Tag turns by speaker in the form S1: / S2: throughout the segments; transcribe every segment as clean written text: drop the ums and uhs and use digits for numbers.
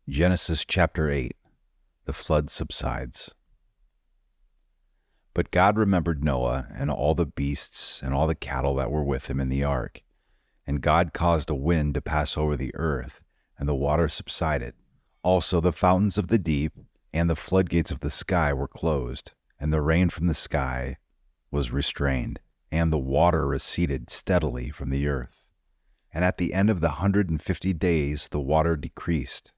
S1: Genesis chapter 8. The flood subsides. But God remembered Noah and all the beasts and all the cattle that were with him in the ark. And God caused a wind to pass over the earth, and the water subsided. Also the fountains of the deep and the floodgates of the sky were closed, and the rain from the sky was restrained, and the water receded steadily from the earth. And at the end of the 150 days the water decreased.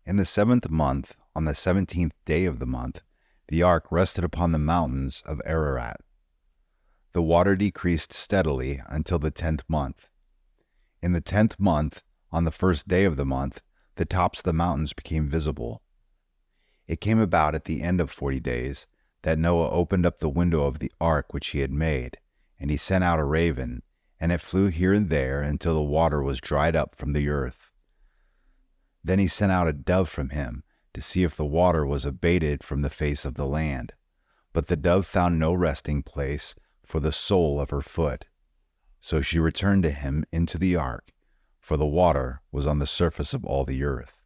S1: In the 7th month, on the 17th day of the month, the ark rested upon the mountains of Ararat. The water decreased steadily until the 10th month. In the 10th month, on the 1st day of the month, the tops of the mountains became visible. It came about at the end of 40 days that Noah opened up the window of the ark which he had made, and he sent out a raven, and it flew here and there until the water was dried up from the earth. Then he sent out a dove from him to see if the water was abated from the face of the land. But the dove found no resting place for the sole of her foot. So she returned to him into the ark, for the water was on the surface of all the earth.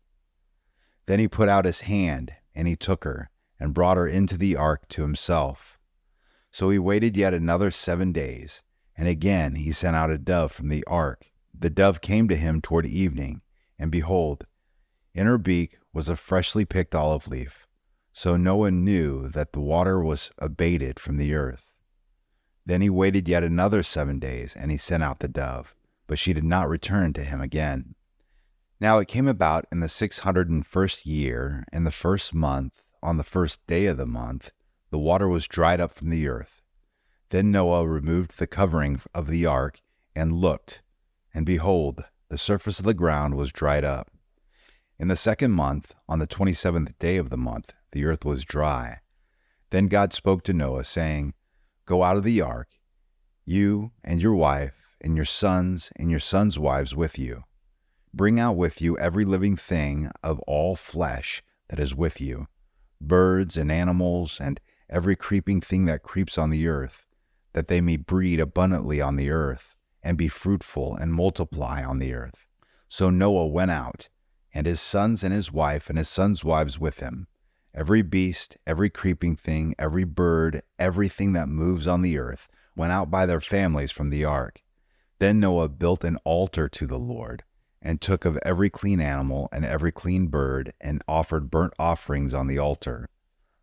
S1: Then he put out his hand, and he took her, and brought her into the ark to himself. So he waited yet another 7 days, and again he sent out a dove from the ark. The dove came to him toward evening, and behold, in her beak was a freshly picked olive leaf. So Noah knew that the water was abated from the earth. Then he waited yet another 7 days, and he sent out the dove, but she did not return to him again. Now it came about in the 601st year, in the 1st month, on the 1st day of the month, the water was dried up from the earth. Then Noah removed the covering of the ark, and looked, and behold, the surface of the ground was dried up. In the 2nd month, on the 27th day of the month, the earth was dry. Then God spoke to Noah, saying, Go out of the ark, you and your wife, and your sons wives with you. Bring out with you every living thing of all flesh that is with you, birds and animals, and every creeping thing that creeps on the earth, that they may breed abundantly on the earth, and be fruitful and multiply on the earth. So Noah went out, and his sons and his wife and his sons' wives with him, every beast, every creeping thing, every bird, everything that moves on the earth, went out by their families from the ark. Then Noah built an altar to the Lord, and took of every clean animal and every clean bird, and offered burnt offerings on the altar.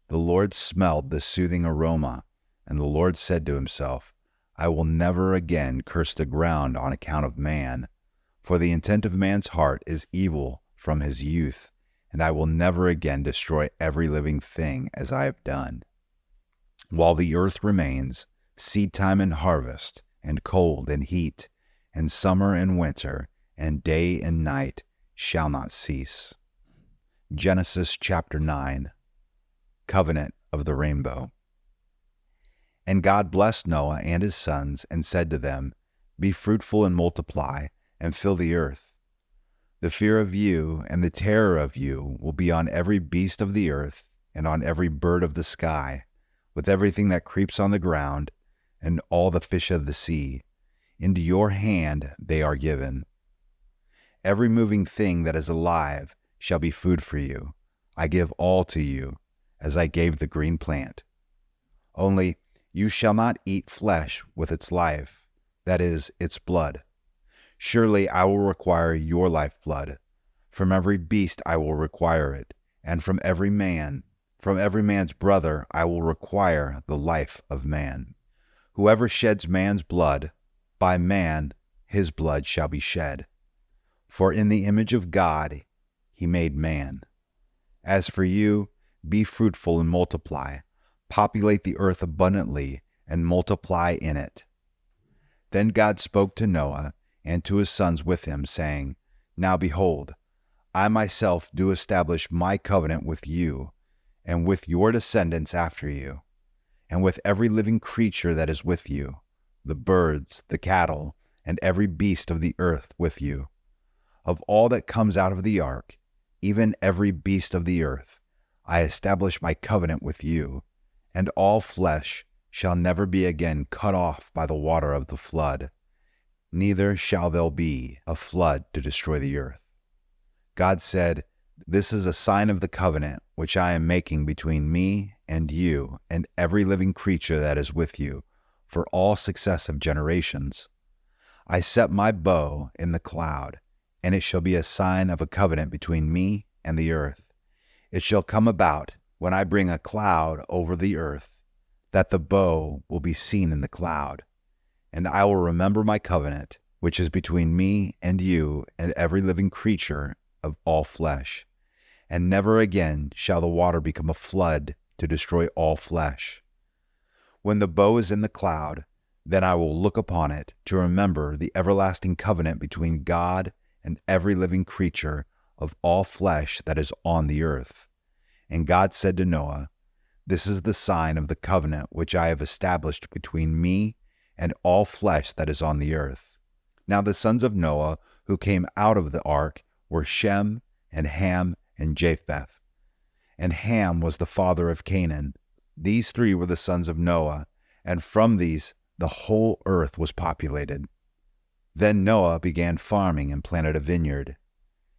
S1: The Lord smelled the soothing aroma, and the Lord said to himself, I will never again curse the ground on account of man, for the intent of man's heart is evil from his youth, and I will never again destroy every living thing as I have done. While the earth remains, seed time and harvest, and cold and heat, and summer and winter, and day and night shall not cease. Genesis chapter 9. Covenant of the Rainbow. And God blessed Noah and his sons, and said to them, Be fruitful and multiply, and fill the earth. The fear of you and the terror of you will be on every beast of the earth, and on every bird of the sky, with everything that creeps on the ground, and all the fish of the sea. Into your hand they are given. Every moving thing that is alive shall be food for you. I give all to you, as I gave the green plant. Only you shall not eat flesh with its life, that is, its blood. Surely I will require your lifeblood. From every beast I will require it, and from every man's brother I will require the life of man. Whoever sheds man's blood, by man his blood shall be shed. For in the image of God he made man. As for you, be fruitful and multiply, populate the earth abundantly, and multiply in it. Then God spoke to Noah, and to his sons with him, saying, Now behold, I myself do establish my covenant with you, and with your descendants after you, and with every living creature that is with you, the birds, the cattle, and every beast of the earth with you. Of all that comes out of the ark, even every beast of the earth, I establish my covenant with you, and all flesh shall never be again cut off by the water of the flood, neither shall there be a flood to destroy the earth. God said, This is a sign of the covenant which I am making between me and you and every living creature that is with you for all successive generations. I set my bow in the cloud, and it shall be a sign of a covenant between me and the earth. It shall come about, when I bring a cloud over the earth, that the bow will be seen in the cloud. And I will remember my covenant, which is between me and you and every living creature of all flesh. And never again shall the water become a flood to destroy all flesh. When the bow is in the cloud, then I will look upon it to remember the everlasting covenant between God and every living creature of all flesh that is on the earth. And God said to Noah, This is the sign of the covenant which I have established between me and all flesh that is on the earth. Now the sons of Noah who came out of the ark were Shem and Ham and Japheth. And Ham was the father of Canaan. These three were the sons of Noah, and from these the whole earth was populated. Then Noah began farming and planted a vineyard.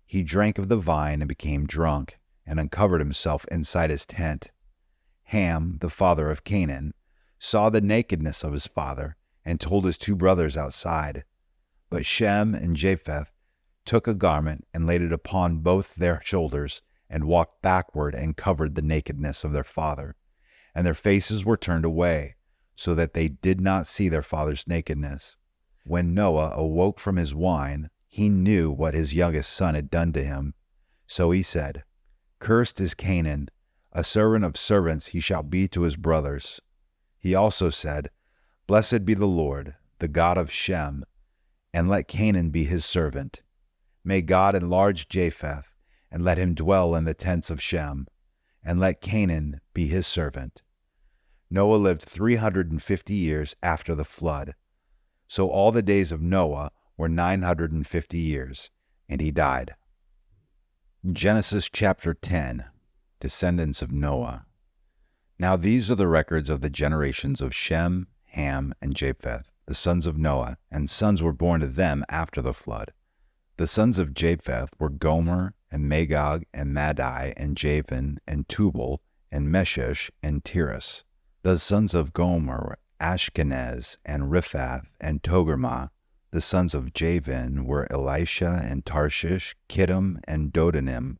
S1: He drank of the vine and became drunk, and uncovered himself inside his tent. Ham, the father of Canaan, saw the nakedness of his father, and told his two brothers outside. But Shem and Japheth took a garment and laid it upon both their shoulders, and walked backward and covered the nakedness of their father. And their faces were turned away, so that they did not see their father's nakedness. When Noah awoke from his wine, he knew what his youngest son had done to him. So he said, Cursed is Canaan, a servant of servants he shall be to his brothers. He also said, Blessed be the Lord, the God of Shem, and let Canaan be his servant. May God enlarge Japheth, and let him dwell in the tents of Shem, and let Canaan be his servant. Noah lived 350 years after the flood. So all the days of Noah were 950 years, and he died. Genesis chapter 10, Descendants of Noah. Now these are the records of the generations of Shem, Ham, and Japheth, the sons of Noah, and sons were born to them after the flood. The sons of Japheth were Gomer, and Magog, and Madai, and Javan, and Tubal, and Meshesh, and Tiras. The sons of Gomer were Ashkenaz, and Riphath, and Togarmah. The sons of Javan were Elisha, and Tarshish, Kittim, and Dodanim.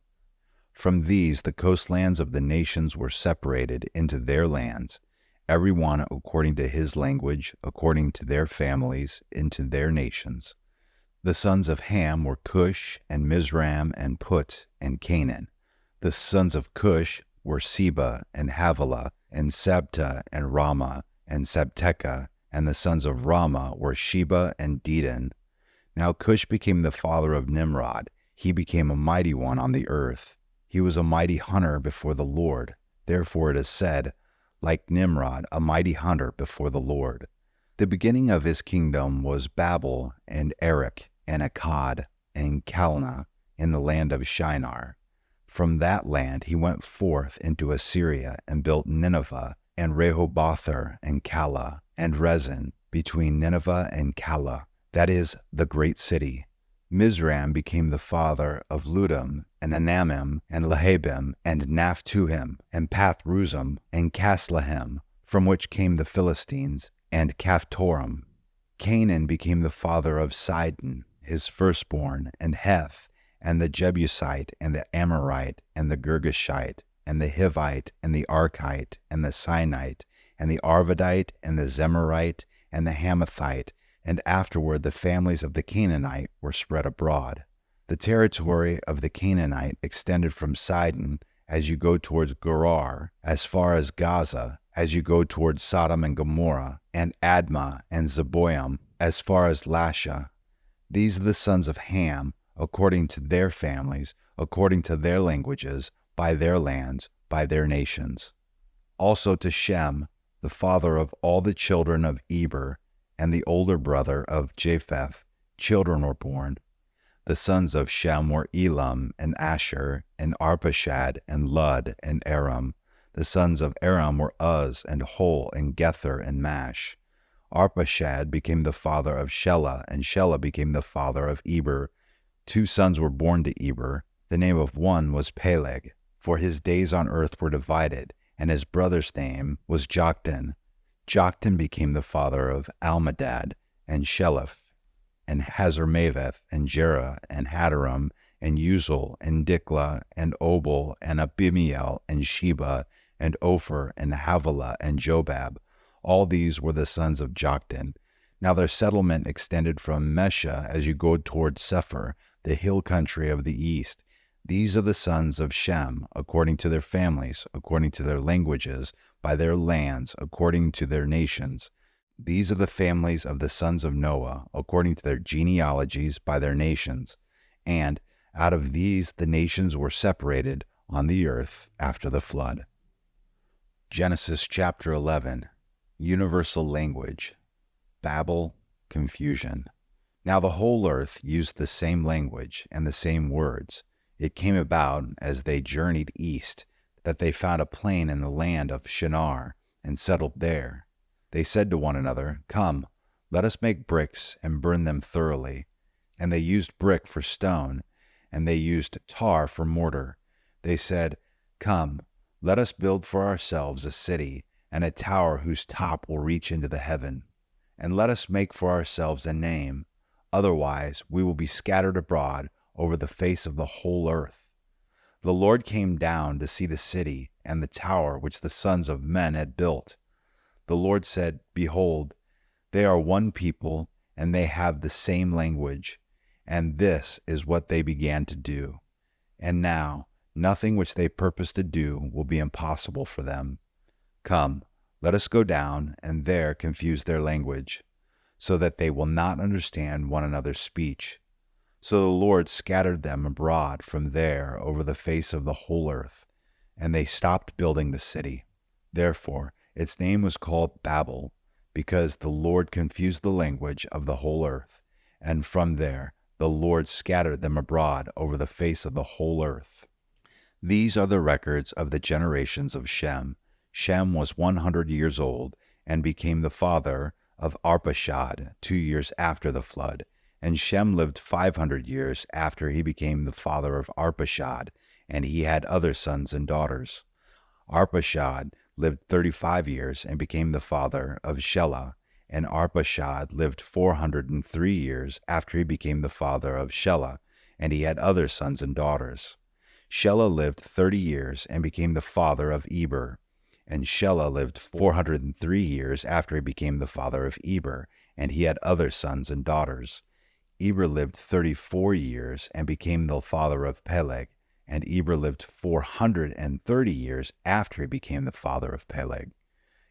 S1: From these the coastlands of the nations were separated into their lands, every one according to his language, according to their families, into their nations. The sons of Ham were Cush, and Mizraim, and Put, and Canaan. The sons of Cush were Seba, and Havilah, and Sabta, and Ramah, and Sabteka, and the sons of Ramah were Sheba and Dedan. Now Cush became the father of Nimrod. He became a mighty one on the earth. He was a mighty hunter before the Lord. Therefore it is said, like Nimrod, a mighty hunter before the Lord. The beginning of his kingdom was Babel, and Erech, and Akkad, and Calneh, in the land of Shinar. From that land he went forth into Assyria, and built Nineveh, and Rehobothar, and Calah, and Rezin, between Nineveh and Calah, that is, the great city. Mizraim became the father of Ludum, and Anamim, and Lehabim, and Naphtuhim, and Pathruzim, and Casluhim, from which came the Philistines, and Caphtorim. Canaan became the father of Sidon, his firstborn, and Heth, and the Jebusite, and the Amorite, and the Girgashite, and the Hivite, and the Archite, and the Sinite, and the Arvadite, and the Zemarite, and the Hamathite, and afterward the families of the Canaanite were spread abroad. The territory of the Canaanite extended from Sidon as you go towards Gerar, as far as Gaza, as you go towards Sodom and Gomorrah, and Admah and Zeboim, as far as Lasha. These are the sons of Ham, according to their families, according to their languages, by their lands, by their nations. Also to Shem, the father of all the children of Eber, and the older brother of Japheth, children were born. The sons of Shem were Elam, and Asher, and Arpachshad, and Lud, and Aram. The sons of Aram were Uz, and Hol, and Gether, and Mash. Arpachshad became the father of Shelah, and Shelah became the father of Eber. 2 sons were born to Eber. The name of one was Peleg, for his days on earth were divided, and his brother's name was Joktan. Joktan became the father of Almadad, and Sheleph, and Hazarmaveth, and Jerah, and Hadaram, and Uzal, and Dikla, and Obal, and Abimiel, and Sheba, and Ophir, and Havilah, and Jobab. All these were the sons of Joktan. Now their settlement extended from Mesha as you go toward Sephir, the hill country of the east. These are the sons of Shem, according to their families, according to their languages, by their lands, according to their nations. These are the families of the sons of Noah, according to their genealogies, by their nations. And out of these the nations were separated on the earth after the flood. Genesis chapter 11. Universal language. Babel, confusion. Now the whole earth used the same language and the same words. It came about, as they journeyed east, that they found a plain in the land of Shinar, and settled there. They said to one another, "Come, let us make bricks and burn them thoroughly." And they used brick for stone, and they used tar for mortar. They said, "Come, let us build for ourselves a city, and a tower whose top will reach into the heaven. And let us make for ourselves a name, otherwise we will be scattered abroad over the face of the whole earth." The Lord came down to see the city and the tower which the sons of men had built. The Lord said, "Behold, they are one people, and they have the same language, and this is what they began to do. And now nothing which they purpose to do will be impossible for them. Come, let us go down, and there confuse their language, so that they will not understand one another's speech." So the Lord scattered them abroad from there over the face of the whole earth, and they stopped building the city. Therefore its name was called Babel, because the Lord confused the language of the whole earth, and from there the Lord scattered them abroad over the face of the whole earth. These are the records of the generations of Shem. Shem was 100 years old, and became the father of Arpachshad 2 years after the flood. And Shem lived 500 years after he became the father of Arpachshad, and he had other sons and daughters. Arpachshad lived 35 years and became the father of Shelah, and Arpachshad lived 403 years after he became the father of Shelah, and he had other sons and daughters. Shelah lived 30 years and became the father of Eber, and Shelah lived 403 years after he became the father of Eber, and he had other sons and daughters. Eber lived 34 years and became the father of Peleg, and Eber lived 430 years after he became the father of Peleg,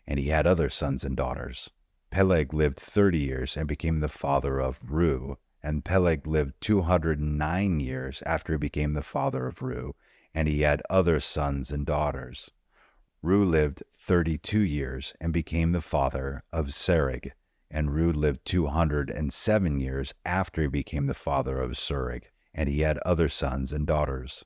S1: and he had other sons and daughters. Peleg lived 30 years and became the father of Reu, and Peleg lived 209 years after he became the father of Reu, and he had other sons and daughters. Reu lived 32 years and became the father of Serug, and Reu lived 207 years after he became the father of Serug, and he had other sons and daughters.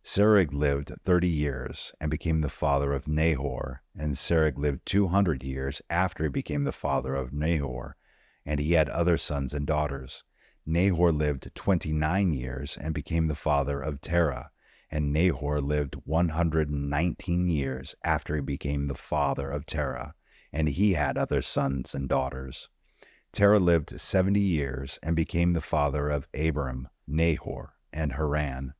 S1: Serug lived 30 years and became the father of Nahor, and Serug lived 200 years after he became the father of Nahor, and he had other sons and daughters. Nahor lived 29 years and became the father of Terah, and Nahor lived 119 years after he became the father of Terah, and he had other sons and daughters. Terah lived 70 years and became the father of Abram, Nahor, and Haran.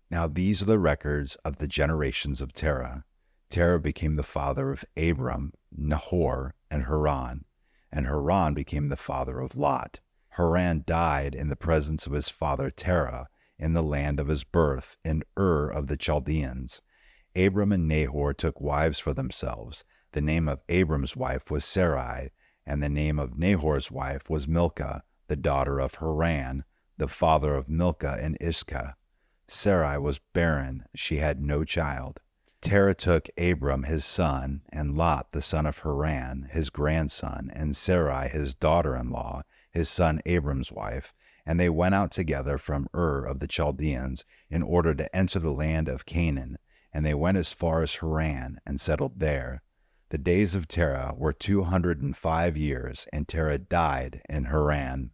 S1: Now these are the records of the generations of Terah. Terah became the father of Abram, Nahor, and Haran became the father of Lot. Haran died in the presence of his father Terah in the land of his birth, in Ur of the Chaldeans. Abram and Nahor took wives for themselves. The name of Abram's wife was Sarai, and the name of Nahor's wife was Milcah, the daughter of Haran, the father of Milcah and Iscah. Sarai was barren, she had no child. Terah took Abram his son, and Lot the son of Haran, his grandson, and Sarai his daughter-in-law, his son Abram's wife, and they went out together from Ur of the Chaldeans in order to enter the land of Canaan, and they went as far as Haran and settled there. The days of Terah were 205 years, and Terah died in Haran.